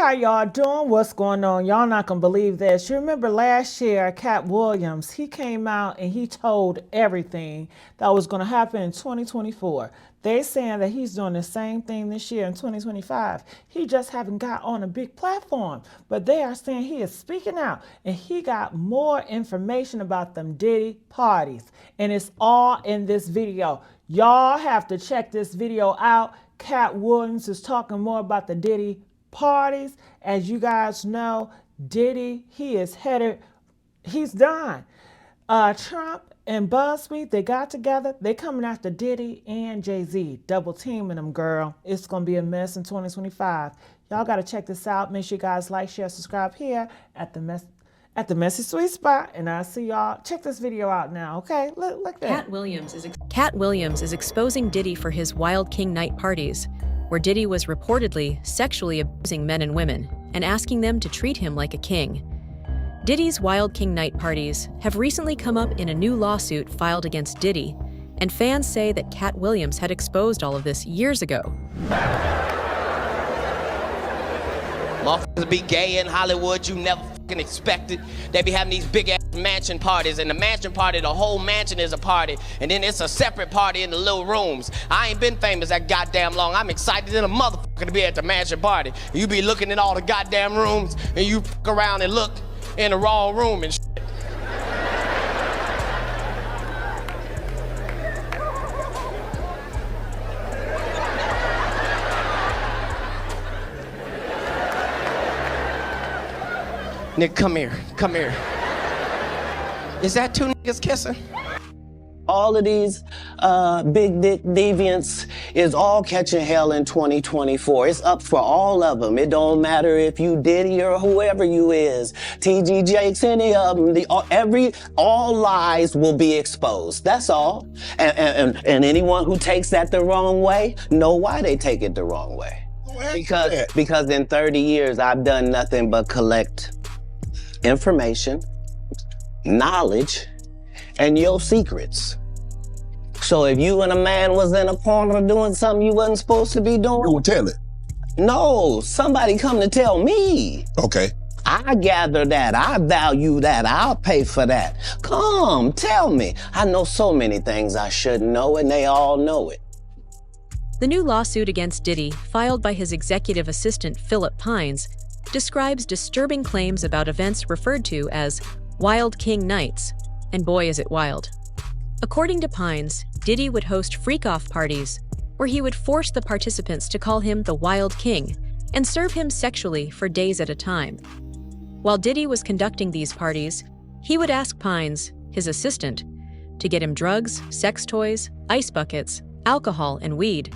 how y'all doing? What's going on? Y'all not gonna believe this. You remember last year, Katt Williams, he came out and he told everything that was gonna happen in 2024. They saying that he's doing the same thing this year in 2025. He just haven't got on a big platform, but they are saying he is speaking out and he got more information about them Diddy parties, and it's all in this video. Y'all have to check this video out. Katt Williams is talking more about the Diddy parties. As you guys know, Diddy, he's done. Trump and BuzzFeed, they got together. They coming after Diddy and Jay-Z, double teaming them, girl. It's gonna be a mess in 2025. Y'all gotta check this out. Make sure you guys like, share, subscribe here at the Messy Sweet Spot, and I'll see y'all. Check this video out now, okay? Look at Katt Williams is exposing Diddy for his Wild King Night parties, where Diddy was reportedly sexually abusing men and women and asking them to treat him like a king. Diddy's Wild King Night parties have recently come up in a new lawsuit filed against Diddy, and fans say that Katt Williams had exposed all of this years ago. Motherfuckers be gay in Hollywood, you never fucking expected. They be having these big ass mansion parties, and the mansion party, the whole mansion is a party, and then it's a separate party in the little rooms. I ain't been famous that goddamn long. I'm excited than a motherfucker to be at the mansion party. You be looking at all the goddamn rooms, and you fuck around and look in the wrong room and shit. Nigga, come here, come here. Is that two niggas kissing? All of these big dick deviants is all catching hell in 2024. It's up for all of them. It don't matter if you Diddy or whoever you is. TG Jakes, any of them. All lies will be exposed. That's all. And anyone who takes that the wrong way, know why they take it the wrong way. Because in 30 years, I've done nothing but collect information, knowledge, and your secrets. So if you and a man was in a corner doing something you wasn't supposed to be doing, who will tell it? No, somebody come to tell me. Okay. I gather that, I value that, I'll pay for that. Come, tell me. I know so many things I shouldn't know, and they all know it. The new lawsuit against Diddy, filed by his executive assistant Philip Pines, describes disturbing claims about events referred to as Wild King Nights, and boy is it wild. According to Pines, Diddy would host freak-off parties where he would force the participants to call him the Wild King and serve him sexually for days at a time. While Diddy was conducting these parties, he would ask Pines, his assistant, to get him drugs, sex toys, ice buckets, alcohol, and weed.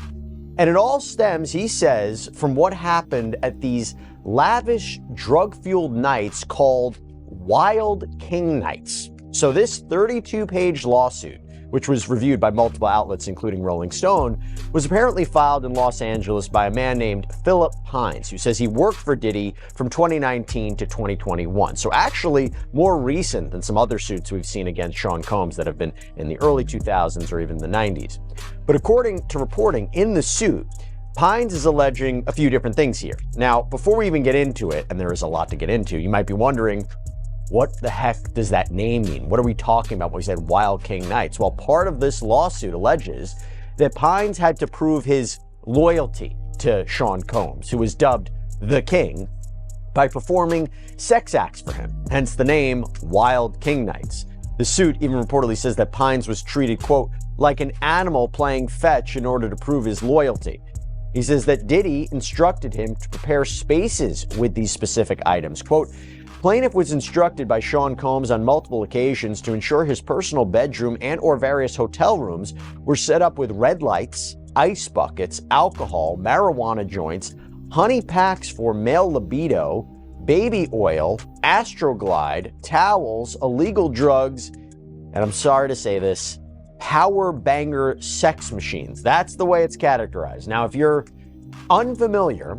And it all stems, he says, from what happened at these lavish, drug-fueled nights called Wild King Nights. So this 32-page lawsuit, which was reviewed by multiple outlets, including Rolling Stone, was apparently filed in Los Angeles by a man named Philip Pines, who says he worked for Diddy from 2019 to 2021. So actually more recent than some other suits we've seen against Sean Combs that have been in the early 2000s or even the 90s. But according to reporting in the suit, Pines is alleging a few different things here. Now, before we even get into it, and there is a lot to get into, you might be wondering, what the heck does that name mean? What are we talking about when we said Wild King Nights? Well, part of this lawsuit alleges that Pines had to prove his loyalty to Sean Combs, who was dubbed the King, by performing sex acts for him, hence the name Wild King Nights. The suit even reportedly says that Pines was treated, quote, like an animal playing fetch in order to prove his loyalty. He says that Diddy instructed him to prepare spaces with these specific items. Quote, plaintiff was instructed by Sean Combs on multiple occasions to ensure his personal bedroom and or various hotel rooms were set up with red lights, ice buckets, alcohol, marijuana joints, honey packs for male libido, baby oil, Astroglide, towels, illegal drugs, and I'm sorry to say this, power banger sex machines. That's the way it's categorized. Now, if you're unfamiliar,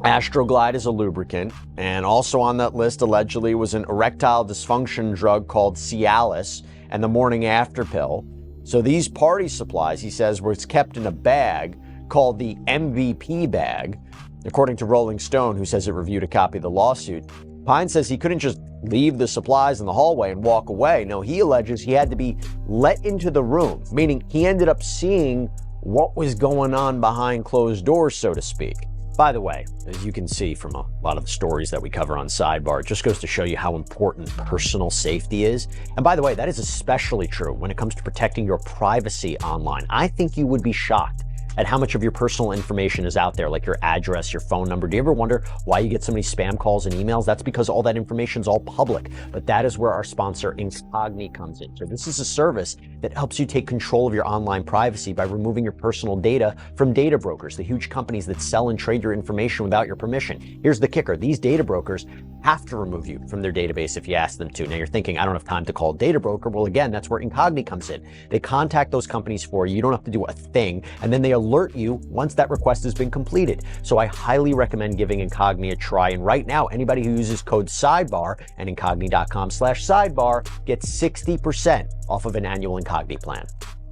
Astroglide is a lubricant, and also on that list allegedly was an erectile dysfunction drug called Cialis and the morning after pill. So these party supplies, he says, were kept in a bag called the MVP bag. According to Rolling Stone, who says it reviewed a copy of the lawsuit, Pines says he couldn't just leave the supplies in the hallway and walk away. No, he alleges he had to be let into the room, meaning he ended up seeing what was going on behind closed doors, so to speak. By the way, as you can see from a lot of the stories that we cover on Sidebar, it just goes to show you how important personal safety is. And by the way, that is especially true when it comes to protecting your privacy online. I think you would be shocked at how much of your personal information is out there, like your address, your phone number. Do you ever wonder why you get so many spam calls and emails? That's because all that information is all public. But that is where our sponsor, Incogni, comes in. So this is a service that helps you take control of your online privacy by removing your personal data from data brokers, the huge companies that sell and trade your information without your permission. Here's the kicker. These data brokers have to remove you from their database if you ask them to. Now you're thinking, I don't have time to call a data broker. Well, again, that's where Incogni comes in. They contact those companies for you. You don't have to do a thing. And then they alert you once that request has been completed. So I highly recommend giving Incogni a try. And right now, anybody who uses code SIDEBAR and incogni.com/sidebar gets 60% off of an annual Incogni plan.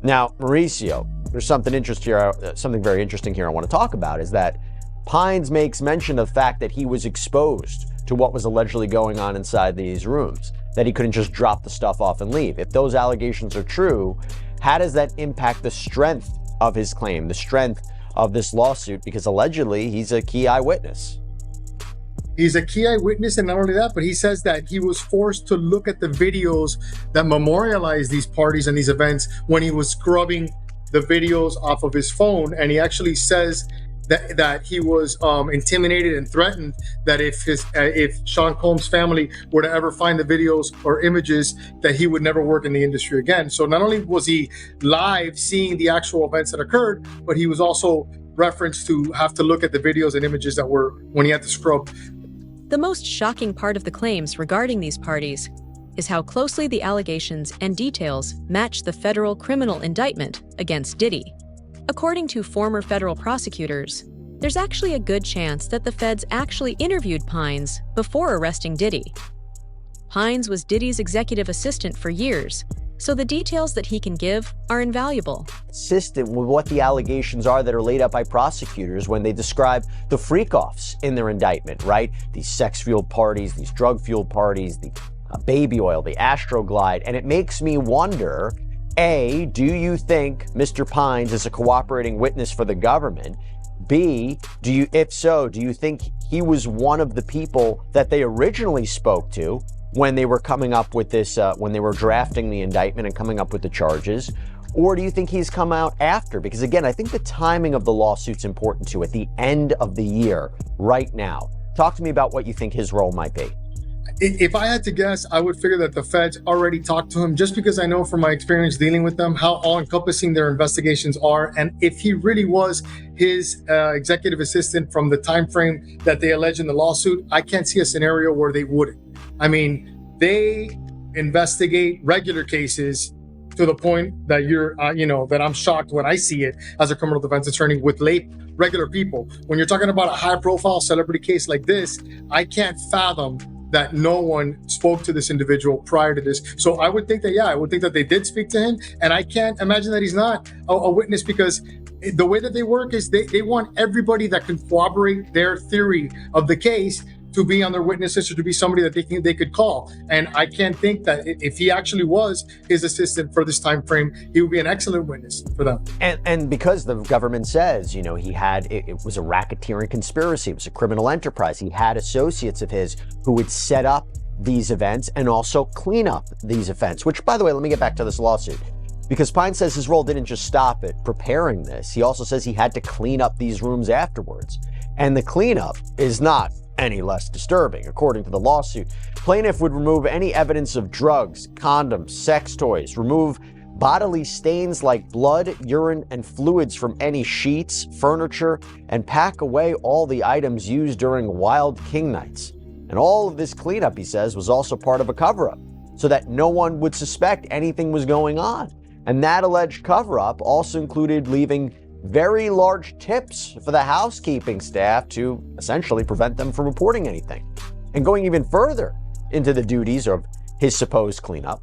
Now, Mauricio, there's something very interesting here I want to talk about, is that Pines makes mention of the fact that he was exposed to what was allegedly going on inside these rooms, that he couldn't just drop the stuff off and leave. If those allegations are true, how does that impact the strength of his claim, the strength of this lawsuit? Because allegedly he's a key eyewitness. He's a key eyewitness, and not only that, but he says that he was forced to look at the videos that memorialize these parties and these events when he was scrubbing the videos off of his phone. And he actually says that he was intimidated and threatened that if Sean Combs' family were to ever find the videos or images, that he would never work in the industry again. So not only was he live seeing the actual events that occurred, but he was also referenced to have to look at the videos and images that were when he had to scrub. The most shocking part of the claims regarding these parties is how closely the allegations and details match the federal criminal indictment against Diddy. According to former federal prosecutors, there's actually a good chance that the feds actually interviewed Pines before arresting Diddy. Pines was Diddy's executive assistant for years, so the details that he can give are invaluable. Consistent with what the allegations are that are laid out by prosecutors when they describe the freak-offs in their indictment, right? These sex-fueled parties, these drug-fueled parties, the baby oil, the Astroglide. And it makes me wonder, A, do you think Mr. Pines is a cooperating witness for the government? B, if so, do you think he was one of the people that they originally spoke to when they were coming up with this, when they were drafting the indictment and coming up with the charges? Or do you think he's come out after? Because again, I think the timing of the lawsuit's important too, at the end of the year, right now. Talk to me about what you think his role might be. If I had to guess, I would figure that the feds already talked to him, just because I know from my experience dealing with them how all-encompassing their investigations are. And if he really was his executive assistant from the time frame that they allege in the lawsuit, I can't see a scenario where they wouldn't. I mean, they investigate regular cases to the point that that I'm shocked when I see it as a criminal defense attorney with regular people. When you're talking about a high-profile celebrity case like this, I can't fathom that no one spoke to this individual prior to this. So I would think that they did speak to him. And I can't imagine that he's not a witness, because the way that they work is they want everybody that can corroborate their theory of the case to be on their witness list, or to be somebody that they could call. And I can't think that if he actually was his assistant for this time frame, he would be an excellent witness for them. And because the government says, it was a racketeering conspiracy, it was a criminal enterprise. He had associates of his who would set up these events and also clean up these events, which, by the way, let me get back to this lawsuit. Because Pine says his role didn't just stop at preparing this. He also says he had to clean up these rooms afterwards. And the cleanup is not any less disturbing. According to the lawsuit, plaintiff would remove any evidence of drugs, condoms, sex toys, remove bodily stains like blood, urine, and fluids from any sheets, furniture, and pack away all the items used during Wild King nights. And all of this cleanup, he says, was also part of a cover-up, so that no one would suspect anything was going on. And that alleged cover-up also included leaving very large tips for the housekeeping staff to essentially prevent them from reporting anything. And going even further into the duties of his supposed cleanup,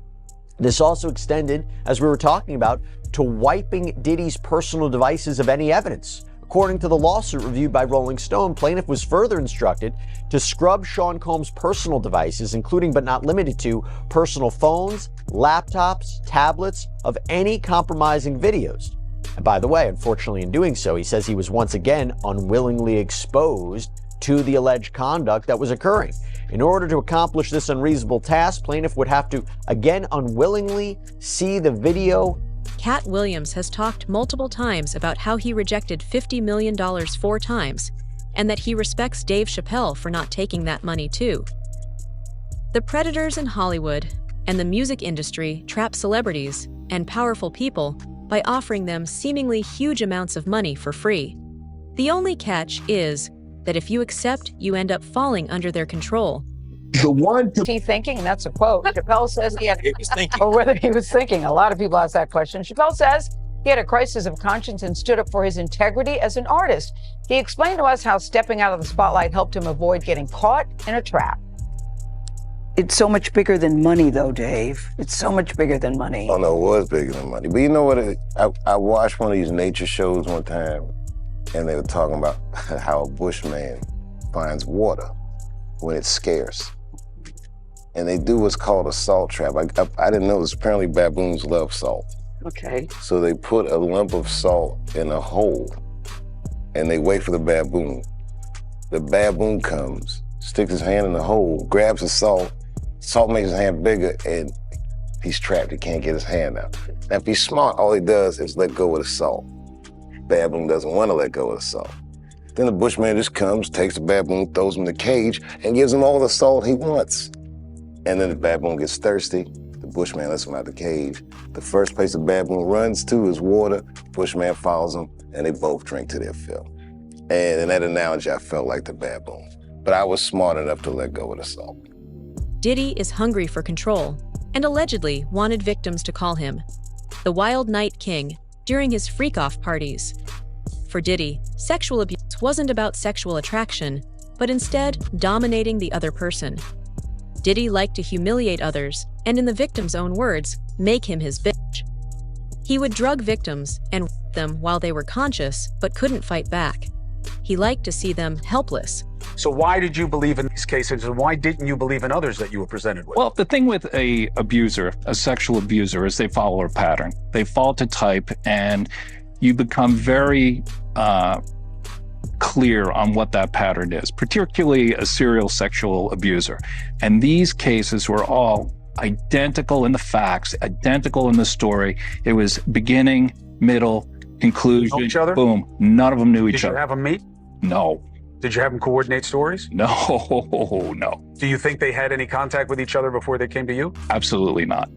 this also extended, as we were talking about, to wiping Diddy's personal devices of any evidence. According to the lawsuit reviewed by Rolling Stone, plaintiff was further instructed to scrub Sean Combs' personal devices, including but not limited to personal phones, laptops, tablets, of any compromising videos. And by the way, unfortunately in doing so, he says he was once again unwillingly exposed to the alleged conduct that was occurring. In order to accomplish this unreasonable task, plaintiff would have to again unwillingly see the video. Katt Williams has talked multiple times about how he rejected $50 million 4 times, and that he respects Dave Chappelle for not taking that money too. The predators in Hollywood and the music industry trap celebrities and powerful people by offering them seemingly huge amounts of money for free. The only catch is that if you accept, you end up falling under their control. The one Was he thinking? And that's a quote. Chappelle says he had, or whether he was thinking. A lot of people ask that question. Chappelle says he had a crisis of conscience and stood up for his integrity as an artist. He explained to us how stepping out of the spotlight helped him avoid getting caught in a trap. It's so much bigger than money, though, Dave. It's so much bigger than money. Oh, no, it was bigger than money. But you know what? I watched one of these nature shows one time, and they were talking about how a bushman finds water when it's scarce. And they do what's called a salt trap. I didn't know this. Apparently baboons love salt. Okay. So they put a lump of salt in a hole, and they wait for the baboon. The baboon comes, sticks his hand in the hole, grabs the salt. Salt makes his hand bigger, and he's trapped. He can't get his hand out. Now, if he's smart, all he does is let go of the salt. Baboon doesn't want to let go of the salt. Then the bushman just comes, takes the baboon, throws him in the cage, and gives him all the salt he wants. And then the baboon gets thirsty. The bushman lets him out the cage. The first place the baboon runs to is water. Bushman follows him, and they both drink to their fill. And in that analogy, I felt like the baboon. But I was smart enough to let go of the salt. Diddy is hungry for control and allegedly wanted victims to call him the Wild Night King during his freak-off parties. For Diddy, sexual abuse wasn't about sexual attraction, but instead dominating the other person. Diddy liked to humiliate others, and in the victim's own words, make him his bitch. He would drug victims and rape them while they were conscious, but couldn't fight back. He liked to see them helpless. So why did you believe in these cases, and why didn't you believe in others that you were presented with? Well, the thing with a abuser, a sexual abuser, is they follow a pattern. They fall to type, and you become very clear on what that pattern is, particularly a serial sexual abuser. And these cases were all identical in the facts, identical in the story. It was beginning, middle, conclusion, Know each other? boom. None of them knew each Did you other. have them meet? No. Did you have them coordinate stories? No. Do you think they had any contact with each other before they came to you? Absolutely not.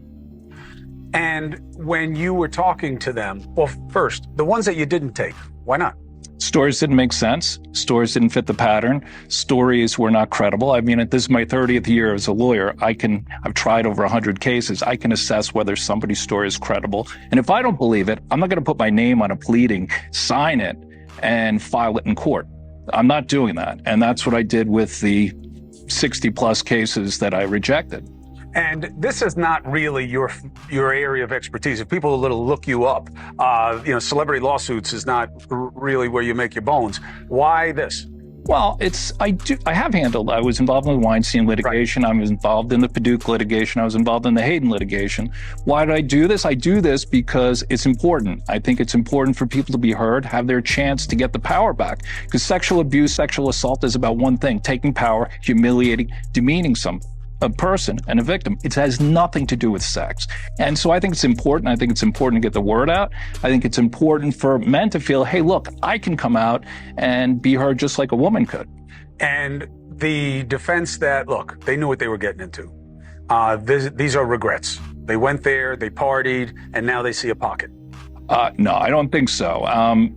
And when you were talking to them, well, first, the ones that you didn't take, why not? Stories didn't make sense. Stories didn't fit the pattern. Stories were not credible. I mean, this is my 30th year as a lawyer. I've tried over 100 cases. I can assess whether somebody's story is credible. And if I don't believe it, I'm not going to put my name on a pleading, sign it, and file it in court. I'm not doing that. And that's what I did with the 60 plus cases that I rejected. And this is not really your area of expertise. If people look you up, celebrity lawsuits is not really where you make your bones. Why this? Well, I was involved in the Weinstein litigation. Right. I was involved in the Paducah litigation. I was involved in the Hayden litigation. Why did I do this? I do this because it's important. I think it's important for people to be heard, have their chance to get the power back. Because sexual abuse, sexual assault is about one thing: taking power, humiliating, demeaning a person and a victim. It has nothing to do with sex. And so I think it's important. I think it's important to get the word out. I think it's important for men to feel, hey, look, I can come out and be heard just like a woman could. And the defense that, look, they knew what they were getting into. These are regrets. They went there, they partied, and now they see a pocket. No, I don't think so.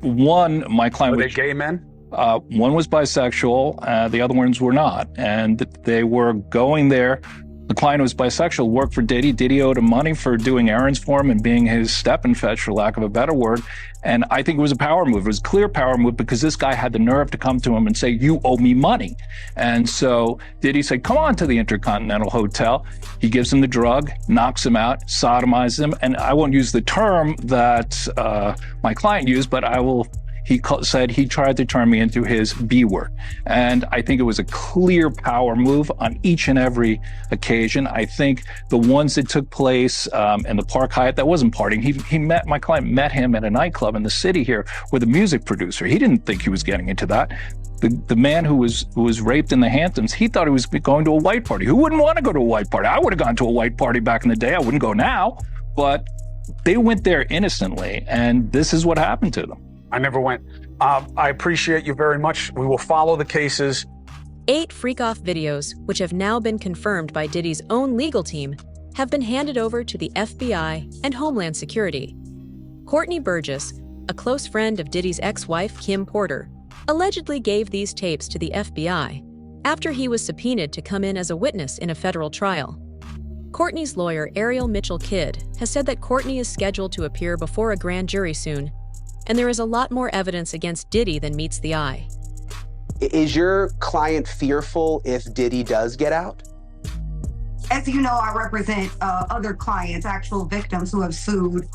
One, my client Were they gay men? One was bisexual, the other ones were not. And they were going there. The client was bisexual, worked for Diddy. Diddy owed him money for doing errands for him and being his step and fetch, for lack of a better word. And I think it was a power move. It was a clear power move because this guy had the nerve to come to him and say, you owe me money. And so Diddy said, come on to the Intercontinental Hotel. He gives him the drug, knocks him out, sodomizes him. And I won't use the term that my client used, but I will said he tried to turn me into his B word. And I think it was a clear power move on each and every occasion. I think the ones that took place in the Park Hyatt, that wasn't partying. My client met him at a nightclub in the city here with a music producer. He didn't think he was getting into that. The man who was raped in the Hamptons, he thought he was going to a white party. Who wouldn't want to go to a white party? I would have gone to a white party back in the day. I wouldn't go now. But they went there innocently, and this is what happened to them. I never went. I appreciate you very much. We will follow the cases. 8 freak-off videos, which have now been confirmed by Diddy's own legal team, have been handed over to the FBI and Homeland Security. Courtney Burgess, a close friend of Diddy's ex-wife, Kim Porter, allegedly gave these tapes to the FBI after he was subpoenaed to come in as a witness in a federal trial. Courtney's lawyer, Ariel Mitchell-Kidd, has said that Courtney is scheduled to appear before a grand jury soon, and there is a lot more evidence against Diddy than meets the eye. Is your client fearful if Diddy does get out? As you know, I represent other clients, actual victims who have sued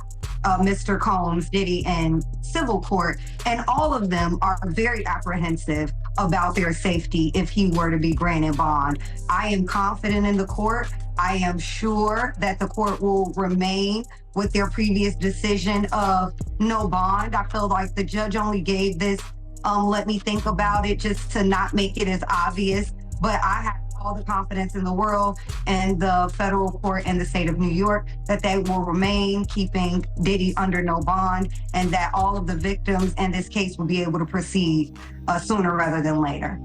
Mr. Combs, Diddy, in civil court, and all of them are very apprehensive about their safety if he were to be granted bond. I am confident in the court. I am sure that the court will remain with their previous decision of no bond. I feel like the judge only gave this, let me think about it, just to not make it as obvious. But I have all the confidence in the world and the federal court and the state of New York that they will remain keeping Diddy under no bond, and that all of the victims in this case will be able to proceed sooner rather than later.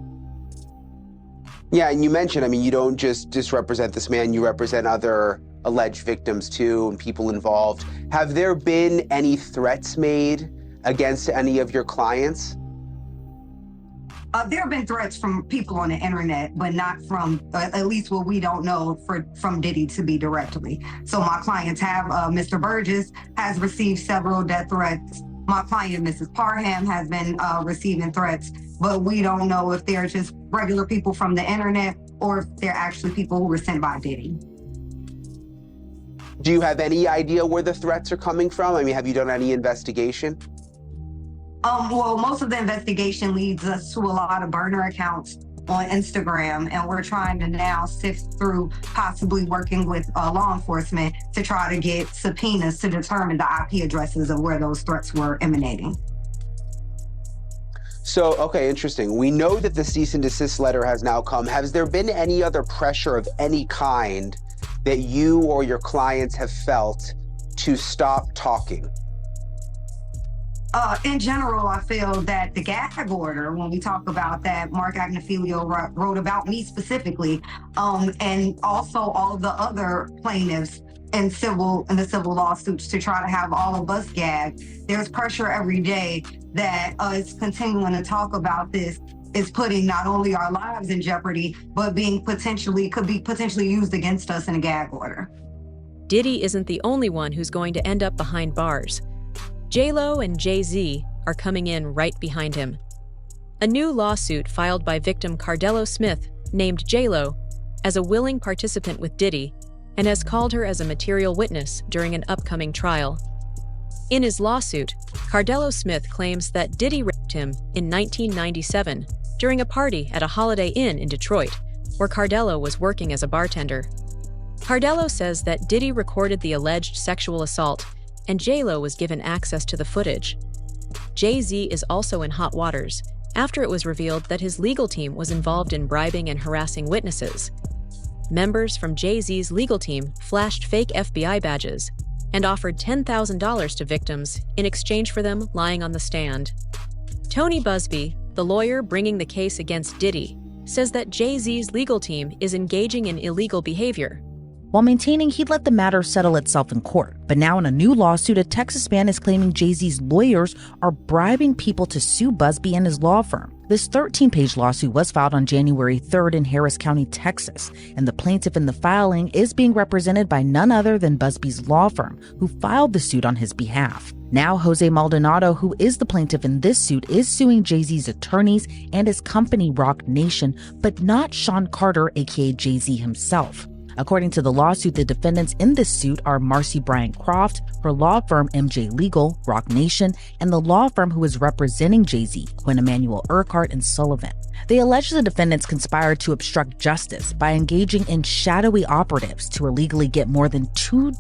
Yeah, and you mentioned, you don't just represent this man, you represent other alleged victims too, and people involved. Have there been any threats made against any of your clients? There have been threats from people on the internet, but not from, at least what we don't know, from Diddy to be directly. So my clients have, Mr. Burgess has received several death threats. My client, Mrs. Parham, has been receiving threats, but we don't know if they're just regular people from the internet or if they're actually people who were sent by Diddy. Do you have any idea where the threats are coming from? Have you done any investigation? Well, most of the investigation leads us to a lot of burner accounts on Instagram, and we're trying to now sift through possibly working with law enforcement to try to get subpoenas to determine the IP addresses of where those threats were emanating. So, okay, interesting. We know that the cease and desist letter has now come. Has there been any other pressure of any kind that you or your clients have felt to stop talking? In general, I feel that the gag order, when we talk about that, Mark Agnifilio wrote about me specifically, and also all of the other plaintiffs in the civil lawsuits to try to have all of us gagged. There's pressure every day that us continuing to talk about this is putting not only our lives in jeopardy, but could be potentially used against us in a gag order. Diddy isn't the only one who's going to end up behind bars. JLo and Jay-Z are coming in right behind him. A new lawsuit filed by victim Cardello Smith named JLo as a willing participant with Diddy and has called her as a material witness during an upcoming trial. In his lawsuit, Cardello Smith claims that Diddy raped him in 1997 during a party at a Holiday Inn in Detroit, where Cardello was working as a bartender. Cardello says that Diddy recorded the alleged sexual assault, and JLo was given access to the footage. Jay-Z is also in hot waters after it was revealed that his legal team was involved in bribing and harassing witnesses. Members from Jay-Z's legal team flashed fake FBI badges and offered $10,000 to victims in exchange for them lying on the stand. Tony Busby, the lawyer bringing the case against Diddy, says that Jay-Z's legal team is engaging in illegal behavior. While maintaining he'd let the matter settle itself in court. But now in a new lawsuit, a Texas man is claiming Jay-Z's lawyers are bribing people to sue Busby and his law firm. This 13-page lawsuit was filed on January 3rd in Harris County, Texas, and the plaintiff in the filing is being represented by none other than Busby's law firm, who filed the suit on his behalf. Now, Jose Maldonado, who is the plaintiff in this suit, is suing Jay-Z's attorneys and his company, Rock Nation, but not Sean Carter, aka Jay-Z himself. According to the lawsuit, the defendants in this suit are Marcy Bryant Croft, her law firm MJ Legal, Rock Nation, and the law firm who is representing Jay-Z, Quinn Emanuel Urquhart and Sullivan. They allege the defendants conspired to obstruct justice by engaging in shadowy operatives to illegally get more than 24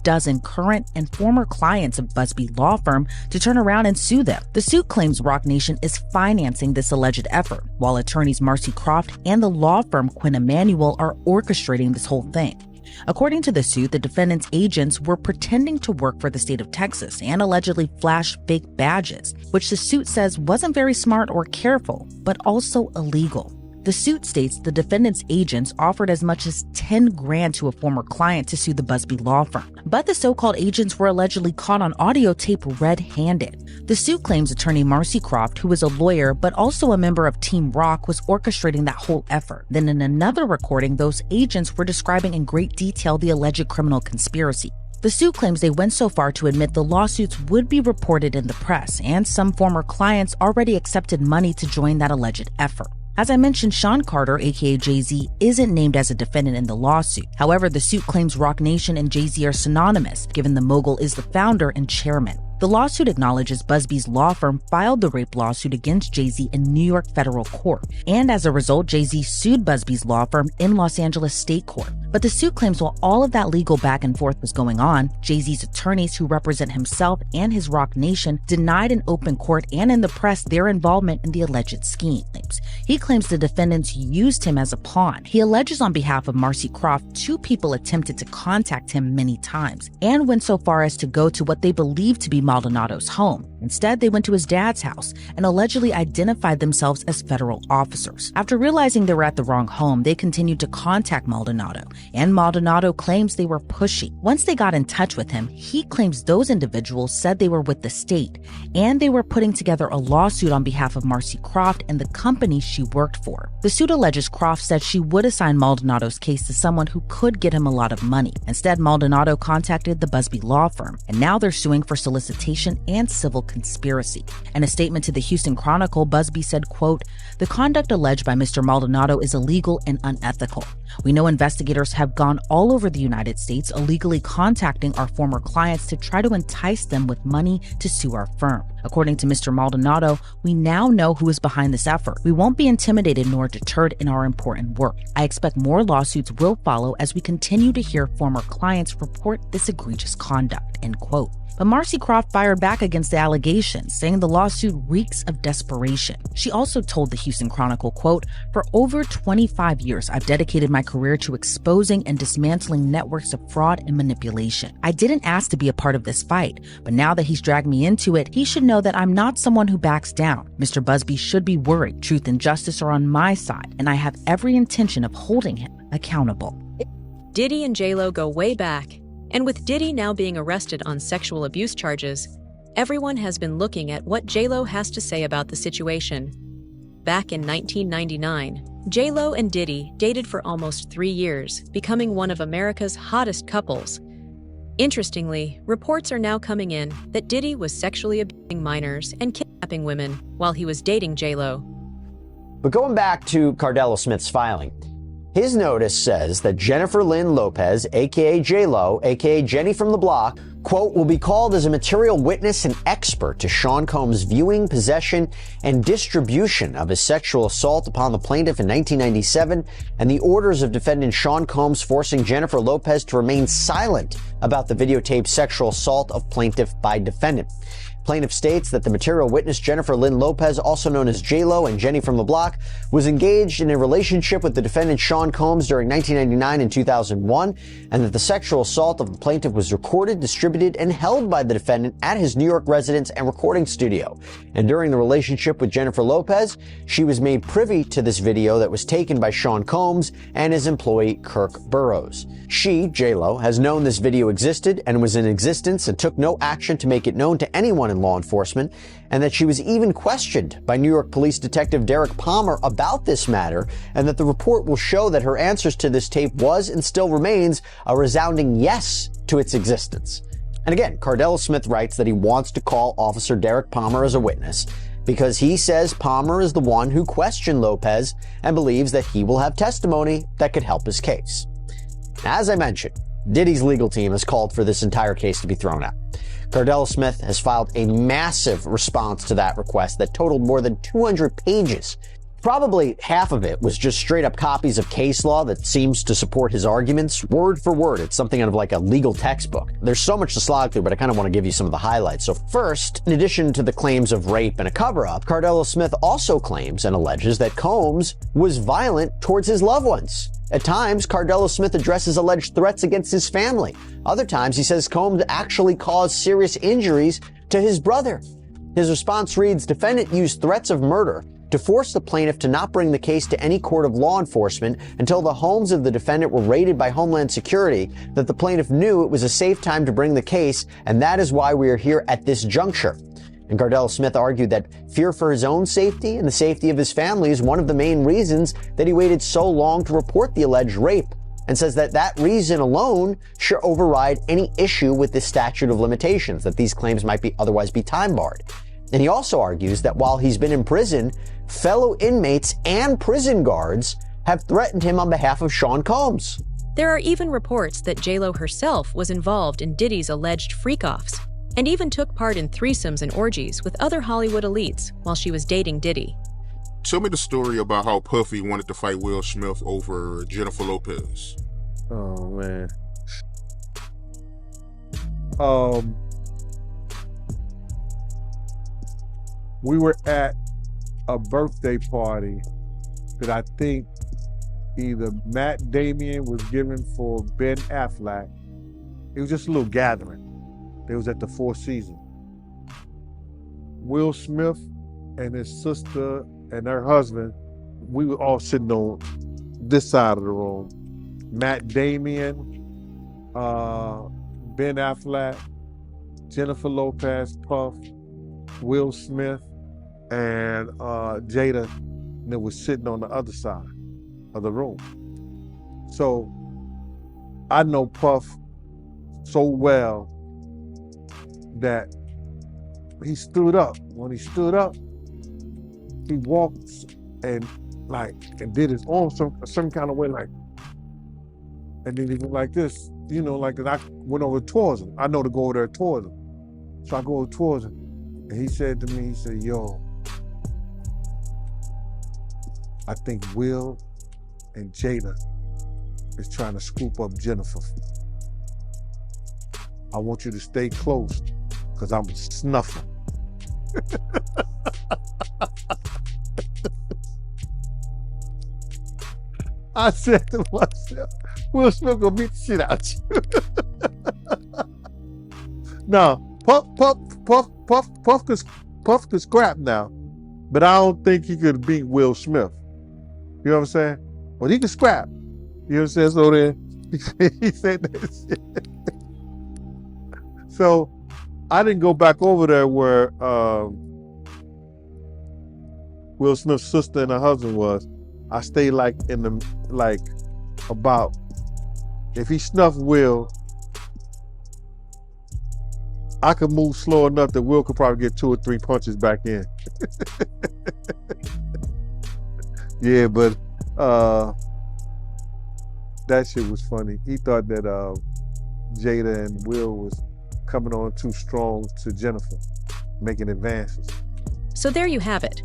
current and former clients of Busby law firm to turn around and sue them. The suit claims Rock Nation is financing this alleged effort, while attorneys Marcy Croft and the law firm Quinn Emanuel are orchestrating this whole thing. According to the suit, the defendants' agents were pretending to work for the state of Texas and allegedly flashed fake badges, which the suit says wasn't very smart or careful, but also illegal. The suit states the defendants' agents offered as much as $10,000 to a former client to sue the Busby law firm, but the so-called agents were allegedly caught on audio tape red-handed. The suit claims attorney Marcy Croft, who is a lawyer but also a member of Team Rock, was orchestrating that whole effort. Then in another recording, those agents were describing in great detail the alleged criminal conspiracy. The suit claims they went so far to admit the lawsuits would be reported in the press, and some former clients already accepted money to join that alleged effort. As I mentioned, Sean Carter, aka Jay-Z, isn't named as a defendant in the lawsuit. However, the suit claims Rock Nation and Jay-Z are synonymous, given the mogul is the founder and chairman. The lawsuit acknowledges Busby's law firm filed the rape lawsuit against Jay-Z in New York federal court, and as a result, Jay-Z sued Busby's law firm in Los Angeles state court. But the suit claims while all of that legal back and forth was going on, Jay-Z's attorneys who represent himself and his Rock Nation denied in open court and in the press their involvement in the alleged scheme. He claims the defendants used him as a pawn. He alleges on behalf of Marcy Croft, 2 people attempted to contact him many times and went so far as to go to what they believe to be Maldonado's home. Instead, they went to his dad's house and allegedly identified themselves as federal officers. After realizing they were at the wrong home, they continued to contact Maldonado, and Maldonado claims they were pushy. Once they got in touch with him, he claims those individuals said they were with the state, and they were putting together a lawsuit on behalf of Marcy Croft and the company she worked for. The suit alleges Croft said she would assign Maldonado's case to someone who could get him a lot of money. Instead, Maldonado contacted the Busby law firm, and now they're suing for solicitation and civil conspiracy. In a statement to the Houston Chronicle, Busby said, quote, "The conduct alleged by Mr. Maldonado is illegal and unethical. We know investigators have gone all over the United States illegally contacting our former clients to try to entice them with money to sue our firm. According to Mr. Maldonado, we now know who is behind this effort. We won't be intimidated nor deterred in our important work. I expect more lawsuits will follow as we continue to hear former clients report this egregious conduct," end quote. But Marcy Croft fired back against the allegations, saying the lawsuit reeks of desperation. She also told the Houston Chronicle, quote, "For over 25 years, I've dedicated my career to exposing and dismantling networks of fraud and manipulation. I didn't ask to be a part of this fight, but now that he's dragged me into it, he should know that I'm not someone who backs down. Mr. Busby should be worried. Truth and justice are on my side, and I have every intention of holding him accountable." Diddy and JLo go way back. And with Diddy now being arrested on sexual abuse charges, everyone has been looking at what JLo has to say about the situation. Back in 1999, JLo and Diddy dated for almost 3 years, becoming one of America's hottest couples. Interestingly, reports are now coming in that Diddy was sexually abusing minors and kidnapping women while he was dating JLo. But going back to Cardell Smith's filing, his notice says that Jennifer Lynn Lopez, aka JLo, aka Jenny from the Block, quote, will be called as a material witness and expert to Sean Combs' viewing, possession, and distribution of his sexual assault upon the plaintiff in 1997, and the orders of defendant Sean Combs forcing Jennifer Lopez to remain silent about the videotaped sexual assault of plaintiff by defendant. Plaintiff states that the material witness Jennifer Lynn Lopez, also known as JLo and Jenny from the Block, was engaged in a relationship with the defendant Sean Combs during 1999 and 2001, and that the sexual assault of the plaintiff was recorded, distributed, and held by the defendant at his New York residence and recording studio. And during the relationship with Jennifer Lopez, she was made privy to this video that was taken by Sean Combs and his employee Kirk Burrows. She, JLo, has known this video existed and was in existence and took no action to make it known to anyone in law enforcement, and that she was even questioned by New York Police Detective Derek Palmer about this matter, and that the report will show that her answers to this tape was and still remains a resounding yes to its existence. And again, Cardell Smith writes that he wants to call Officer Derek Palmer as a witness because he says Palmer is the one who questioned Lopez and believes that he will have testimony that could help his case. As I mentioned, Diddy's legal team has called for this entire case to be thrown out. Cardella Smith has filed a massive response to that request that totaled more than 200 pages. Probably half of it was just straight up copies of case law that seems to support his arguments, word for word. It's something out of like a legal textbook. There's so much to slog through, but I kind of want to give you some of the highlights. So first, in addition to the claims of rape and a cover-up, Cardella Smith also claims and alleges that Combs was violent towards his loved ones. At times, Cardella Smith addresses alleged threats against his family. Other times, he says Combs actually caused serious injuries to his brother. His response reads, defendant used threats of murder to force the plaintiff to not bring the case to any court of law enforcement until the homes of the defendant were raided by Homeland Security, that the plaintiff knew it was a safe time to bring the case, and that is why we are here at this juncture. And Cardella Smith argued that fear for his own safety and the safety of his family is one of the main reasons that he waited so long to report the alleged rape, and says that that reason alone should override any issue with the statute of limitations, that these claims might otherwise be time barred. And he also argues that while he's been in prison, fellow inmates and prison guards have threatened him on behalf of Sean Combs. There are even reports that JLo herself was involved in Diddy's alleged freak-offs and even took part in threesomes and orgies with other Hollywood elites while she was dating Diddy. Tell me the story about how Puffy wanted to fight Will Smith over Jennifer Lopez. Oh, man. We were at a birthday party that I think either Matt Damon was giving for Ben Affleck. It was just a little gathering. It was at the Four Seasons. Will Smith and his sister and her husband, we were all sitting on this side of the room. Matt Damon, Ben Affleck, Jennifer Lopez, Puff, Will Smith, and Jada, and it was sitting on the other side of the room. So I know Puff so well that he stood up. When he stood up, he walked and did his arm some kind of way, like, and then he went like this, you know, like, and I went over towards him. I know to go over there towards him. So I go over towards him, and he said to me, he said, yo, I think Will and Jada is trying to scoop up Jennifer. I want you to stay close, because I'm snuffing. I said to myself, Will Smith gonna beat the shit out you. Now, Puff could scrap now, but I don't think he could beat Will Smith. You know what I'm saying? Well, he could scrap. You know what I'm saying? So then he said that shit. So I didn't go back over there where Will Smith's sister and her husband was. I stayed about, if he snuffed Will, I could move slow enough that Will could probably get 2 or 3 punches back in. Yeah, but that shit was funny. He thought that Jada and Will was coming on too strong to Jennifer, making advances. So there you have it.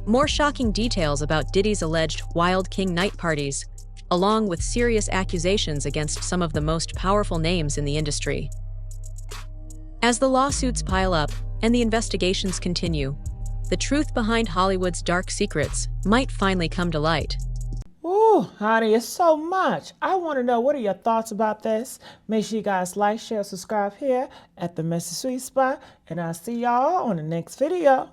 More shocking details about Diddy's alleged Wild King night parties, along with serious accusations against some of the most powerful names in the industry. As the lawsuits pile up and the investigations continue, the truth behind Hollywood's dark secrets might finally come to light. Ooh, honey, it's so much. I want to know, what are your thoughts about this? Make sure you guys like, share, subscribe here at the Messy Sweet Spot, and I'll see y'all on the next video.